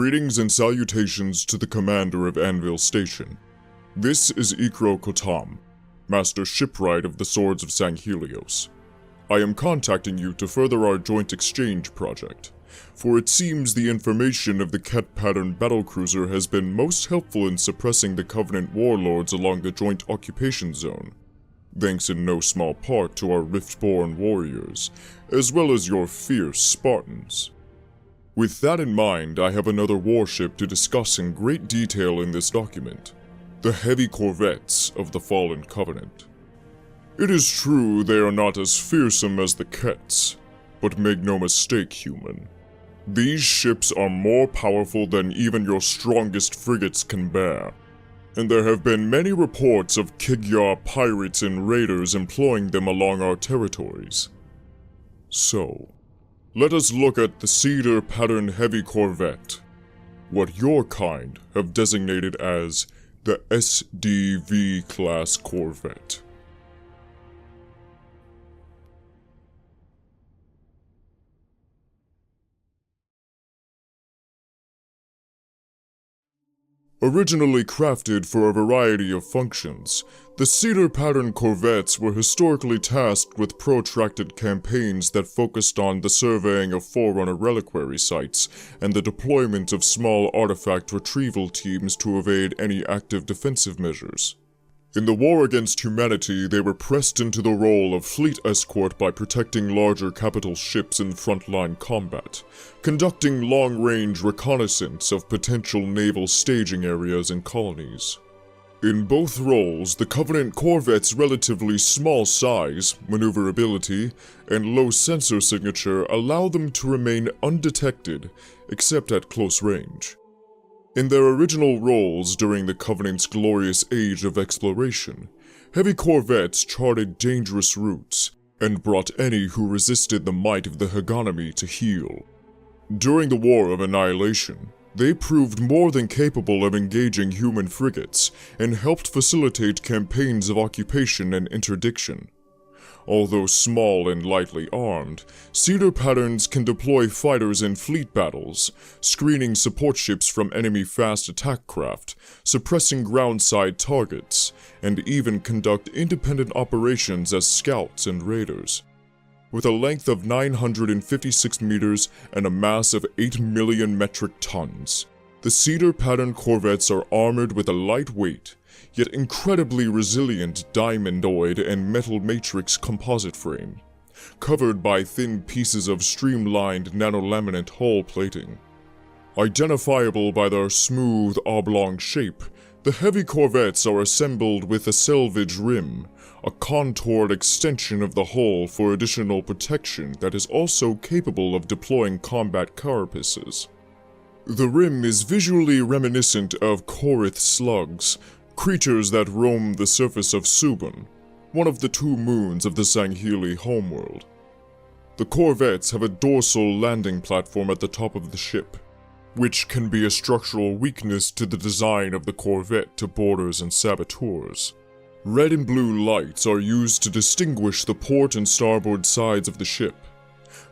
Greetings and salutations to the commander of Anvil Station. This is Ikro Kotam, Master Shipwright of the Swords of Sanghelios. I am contacting you to further our joint exchange project, for it seems the information of the Ceudar-pattern battlecruiser has been most helpful in suppressing the Covenant warlords along the joint occupation zone, thanks in no small part to our Riftborn warriors, as well as your fierce Spartans. With that in mind, I have another warship to discuss in great detail in this document, the heavy corvettes of the Fallen Covenant. It is true they are not as fearsome as the Kets, but make no mistake, human. These ships are more powerful than even your strongest frigates can bear, and there have been many reports of Kigyar pirates and raiders employing them along our territories. So, let us look at the Ceudar-pattern heavy corvette, what your kind have designated as the SDV-class corvette. Originally crafted for a variety of functions, the Ceudar-pattern corvettes were historically tasked with protracted campaigns that focused on the surveying of Forerunner reliquary sites and the deployment of small artifact retrieval teams to evade any active defensive measures. In the war against humanity, they were pressed into the role of fleet escort by protecting larger capital ships in frontline combat, conducting long-range reconnaissance of potential naval staging areas and colonies. In both roles, the Covenant corvette's relatively small size, maneuverability, and low sensor signature allow them to remain undetected, except at close range. In their original roles during the Covenant's glorious age of exploration, heavy corvettes charted dangerous routes and brought any who resisted the might of the hegemony to heel. During the War of Annihilation, they proved more than capable of engaging human frigates and helped facilitate campaigns of occupation and interdiction. Although small and lightly armed, Ceudar-patterns can deploy fighters in fleet battles, screening support ships from enemy fast attack craft, suppressing groundside targets, and even conduct independent operations as scouts and raiders. With a length of 956 meters and a mass of 8 million metric tons, the Ceudar-pattern corvettes are armored with a lightweight, yet incredibly resilient diamondoid and metal matrix composite frame, covered by thin pieces of streamlined nanolaminate hull plating. Identifiable by their smooth, oblong shape, the heavy corvettes are assembled with a selvage rim, a contoured extension of the hull for additional protection that is also capable of deploying combat carapaces. The rim is visually reminiscent of Corvette slugs, creatures that roam the surface of Subon, one of the two moons of the Sangheli homeworld. The corvettes have a dorsal landing platform at the top of the ship, which can be a structural weakness to the design of the corvette to boarders and saboteurs. Red and blue lights are used to distinguish the port and starboard sides of the ship.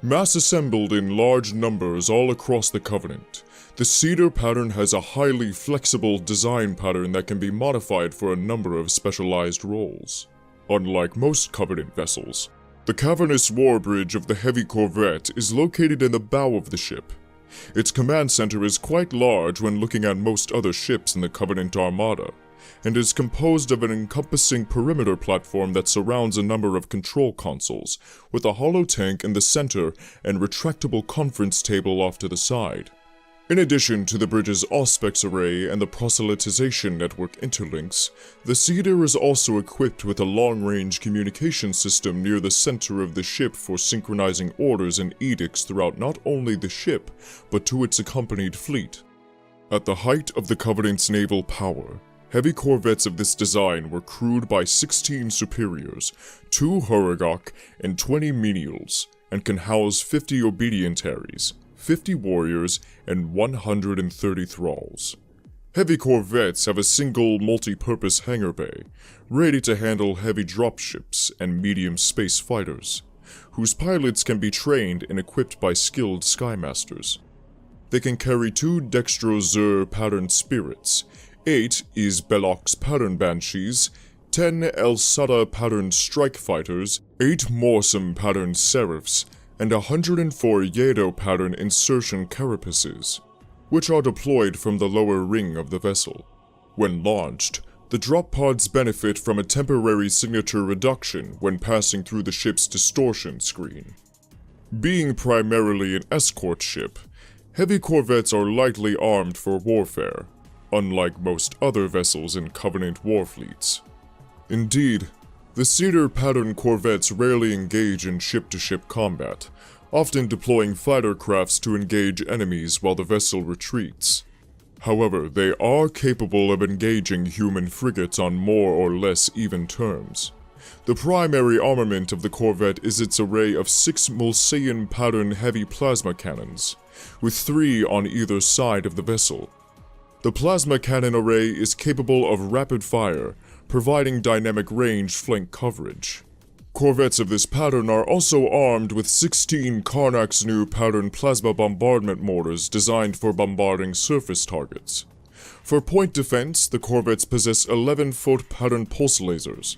Mass assembled in large numbers all across the Covenant, the Ceudar-pattern has a highly flexible design pattern that can be modified for a number of specialized roles. Unlike most Covenant vessels, the cavernous warbridge of the heavy corvette is located in the bow of the ship. Its command center is quite large when looking at most other ships in the Covenant Armada, and is composed of an encompassing perimeter platform that surrounds a number of control consoles, with a hollow tank in the center and retractable conference table off to the side. In addition to the bridge's Auspex array and the proselytization network interlinks, the Ceudar is also equipped with a long-range communication system near the center of the ship for synchronizing orders and edicts throughout not only the ship, but to its accompanied fleet. At the height of the Covenant's naval power, heavy corvettes of this design were crewed by 16 superiors, 2 Huragok, and 20 menials, and can house 50 obedientaries, 50 warriors, and 130 thralls. Heavy corvettes have a single multi-purpose hangar bay, ready to handle heavy dropships and medium space fighters, whose pilots can be trained and equipped by skilled skymasters. they can carry 2 Dextro-Zur-pattern spirits, 8 Is-Bellox-pattern banshees, 10 El-Sada-pattern strike fighters, 8 Morsum-pattern seraphs, and 104 Yedo-pattern insertion carapaces, which are deployed from the lower ring of the vessel. When launched, the drop pods benefit from a temporary signature reduction when passing through the ship's distortion screen. Being primarily an escort ship, heavy corvettes are lightly armed for warfare, unlike most other vessels in Covenant war fleets. Indeed, the Ceudar-pattern corvettes rarely engage in ship-to-ship combat, often deploying fighter crafts to engage enemies while the vessel retreats. However, they are capable of engaging human frigates on more or less even terms. The primary armament of the Corvette is its array of 6 Mulsaean-pattern heavy plasma cannons, with 3 on either side of the vessel. The plasma cannon array is capable of rapid fire, providing dynamic range flank coverage. Corvettes of this pattern are also armed with 16 Karnak's new pattern plasma bombardment mortars designed for bombarding surface targets. For point defense, the corvettes possess 11-foot pattern pulse lasers.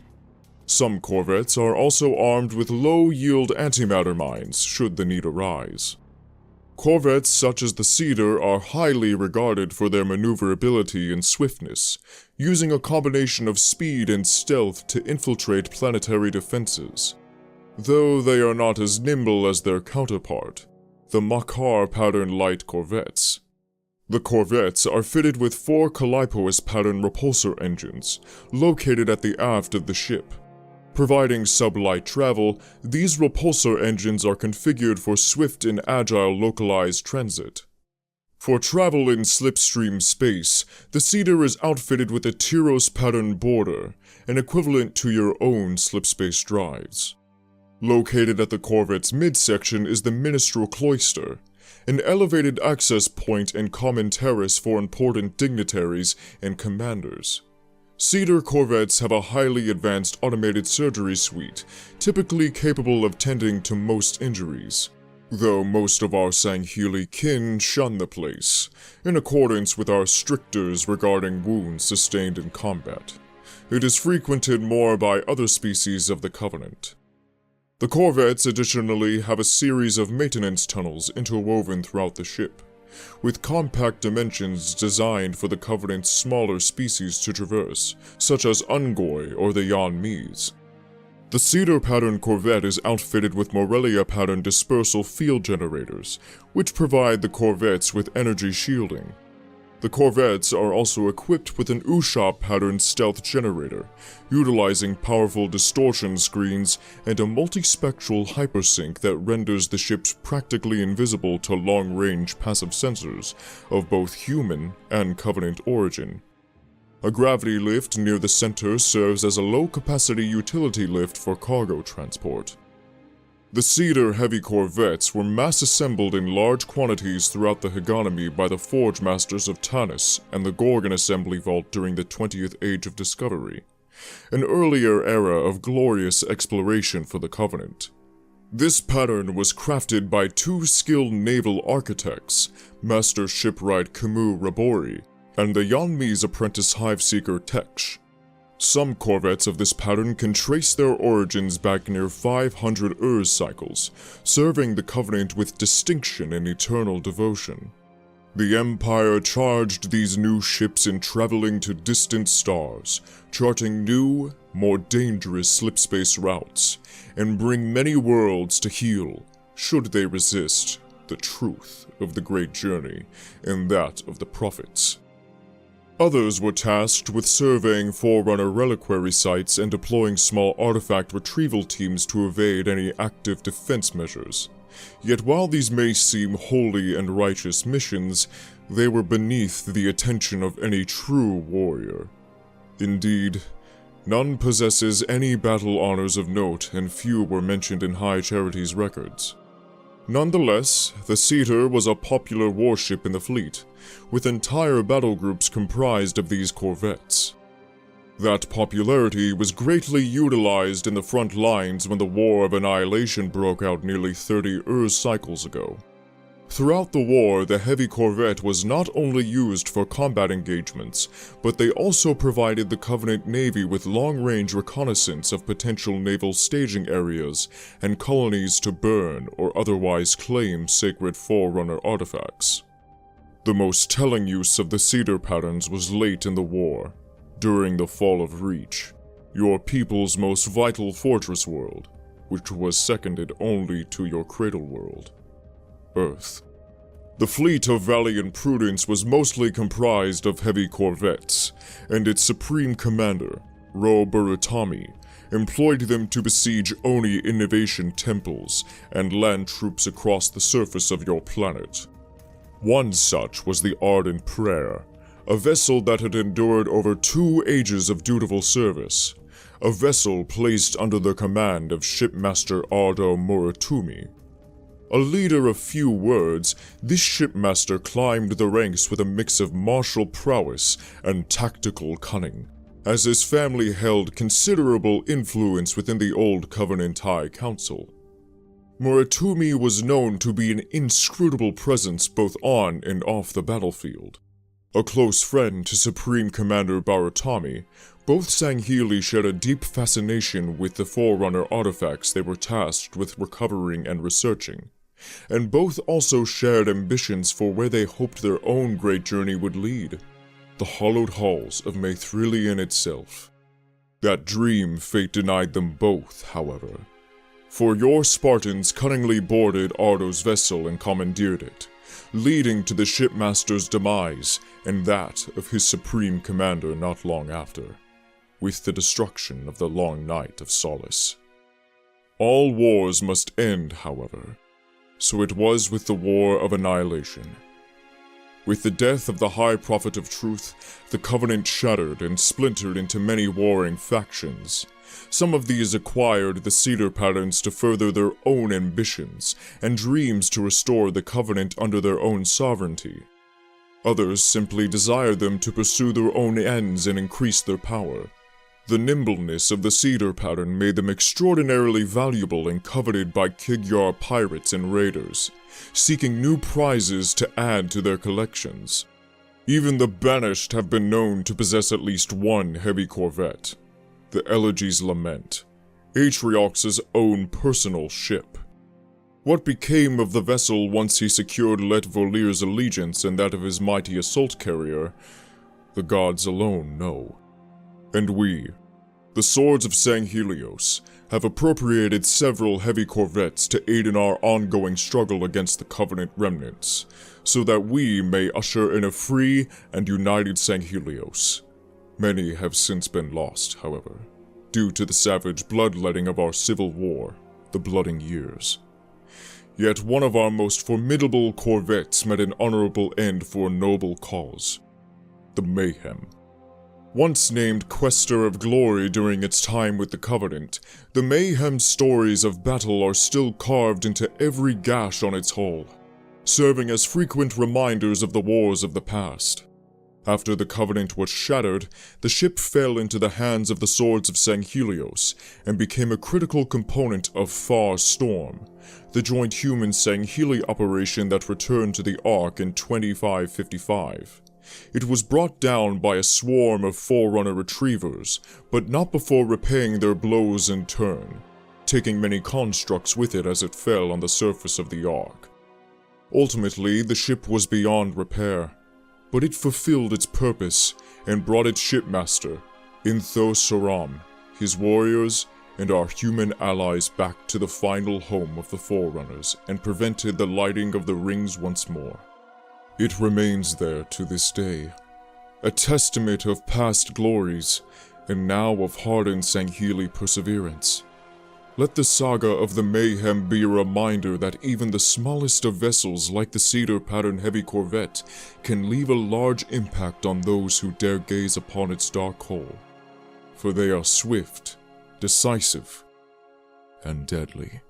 Some corvettes are also armed with low-yield antimatter mines should the need arise. Corvettes such as the Ceudar are highly regarded for their maneuverability and swiftness, using a combination of speed and stealth to infiltrate planetary defenses. Though they are not as nimble as their counterpart, the Makar pattern light corvettes. The corvettes are fitted with 4 Calliope pattern repulsor engines, located at the aft of the ship. Providing sublight travel, these repulsor engines are configured for swift and agile localized transit. For travel in slipstream space, the Ceudar is outfitted with a Tyros pattern boarder, an equivalent to your own slipspace drives. Located at the Corvette's midsection is the Ministerial Cloister, an elevated access point and common terrace for important dignitaries and commanders. Ceudar corvettes have a highly advanced automated surgery suite, typically capable of tending to most injuries, though most of our Sangheli kin shun the place, in accordance with our strictures regarding wounds sustained in combat. It is frequented more by other species of the Covenant. The corvettes additionally have a series of maintenance tunnels interwoven throughout the ship, with compact dimensions designed for the Covenant's smaller species to traverse, such as Ungoi or the Yanmees. The Ceudar-pattern corvette is outfitted with Morelia-pattern dispersal field generators, which provide the corvettes with energy shielding. The corvettes are also equipped with an Ushap-pattern stealth generator, utilizing powerful distortion screens and a multispectral hypersync that renders the ships practically invisible to long-range passive sensors of both human and Covenant origin. A gravity lift near the center serves as a low-capacity utility lift for cargo transport. The Ceudar heavy corvettes were mass-assembled in large quantities throughout the hegemony by the Forge Masters of Tanis and the Gorgon Assembly Vault during the 20th Age of Discovery, an earlier era of glorious exploration for the Covenant. This pattern was crafted by 2 skilled naval architects, Master Shipwright Camus Rabori and the Yanmee's apprentice hive-seeker Teksh. Some corvettes of this pattern can trace their origins back near 500 Urs cycles, serving the Covenant with distinction and eternal devotion. The Empire charged these new ships in traveling to distant stars, charting new, more dangerous slipspace routes, and bring many worlds to heal, should they resist the truth of the Great Journey and that of the Prophets. Others were tasked with surveying Forerunner reliquary sites and deploying small artifact retrieval teams to evade any active defense measures. Yet while these may seem holy and righteous missions, they were beneath the attention of any true warrior. Indeed, none possesses any battle honors of note, and few were mentioned in High Charity's records. Nonetheless, the Ceudar was a popular warship in the fleet, with entire battle groups comprised of these corvettes. That popularity was greatly utilized in the front lines when the War of Annihilation broke out nearly 30 Urs cycles ago. Throughout the war, the heavy corvette was not only used for combat engagements, but they also provided the Covenant Navy with long-range reconnaissance of potential naval staging areas and colonies to burn or otherwise claim sacred Forerunner artifacts. The most telling use of the Ceudar-patterns was late in the war, during the fall of Reach, your people's most vital fortress world, which was seconded only to your cradle world, Earth. The fleet of Valiant Prudence was mostly comprised of heavy corvettes, and its supreme commander, Ro Burutami, employed them to besiege Oni innovation temples and land troops across the surface of your planet. One such was the Ardent Prayer, a vessel that had endured over 2 ages of dutiful service, a vessel placed under the command of Shipmaster Ardo Muratumi. A leader of few words, this shipmaster climbed the ranks with a mix of martial prowess and tactical cunning, as his family held considerable influence within the old Covenant High Council. Muratumi was known to be an inscrutable presence both on and off the battlefield. A close friend to Supreme Commander Barutami, both Sangheli shared a deep fascination with the Forerunner artifacts they were tasked with recovering and researching, and both also shared ambitions for where they hoped their own great journey would lead, the hollowed halls of Mathrillian itself. That dream fate denied them both, however, for your Spartans cunningly boarded Ardo's vessel and commandeered it, leading to the shipmaster's demise and that of his supreme commander not long after, with the destruction of the Long Night of Solace. All wars must end, however. So it was with the War of Annihilation. With the death of the High Prophet of Truth, the Covenant shattered and splintered into many warring factions. Some of these acquired the Ceudar-patterns to further their own ambitions and dreams to restore the Covenant under their own sovereignty. Others simply desired them to pursue their own ends and increase their power. The nimbleness of the Ceudar-pattern made them extraordinarily valuable and coveted by Kigyar pirates and raiders, seeking new prizes to add to their collections. Even the Banished have been known to possess at least one heavy corvette, the Elegy's Lament, Atriox's own personal ship. What became of the vessel once he secured Let Volir's allegiance and that of his mighty assault carrier, the gods alone know. And we, the Swords of Sanghelios, have appropriated several heavy corvettes to aid in our ongoing struggle against the Covenant remnants, so that we may usher in a free and united Sanghelios. Many have since been lost, however, due to the savage bloodletting of our civil war, the Blooding Years. Yet one of our most formidable corvettes met an honorable end for a noble cause, the Mayhem. Once named Quester of Glory during its time with the Covenant, the Mayhem's stories of battle are still carved into every gash on its hull, serving as frequent reminders of the wars of the past. After the Covenant was shattered, the ship fell into the hands of the Swords of Sanghelios and became a critical component of Far Storm, the joint human Sangheli operation that returned to the Ark in 2555. It was brought down by a swarm of Forerunner retrievers, but not before repaying their blows in turn, taking many constructs with it as it fell on the surface of the Ark. Ultimately, the ship was beyond repair, but it fulfilled its purpose and brought its shipmaster, Intho Soram, his warriors, and our human allies back to the final home of the Forerunners and prevented the lighting of the rings once more. It remains there to this day, a testament of past glories, and now of hardened Sangheli perseverance. Let the saga of the Mayhem be a reminder that even the smallest of vessels like the Ceudar-pattern heavy corvette can leave a large impact on those who dare gaze upon its dark hull, for they are swift, decisive, and deadly.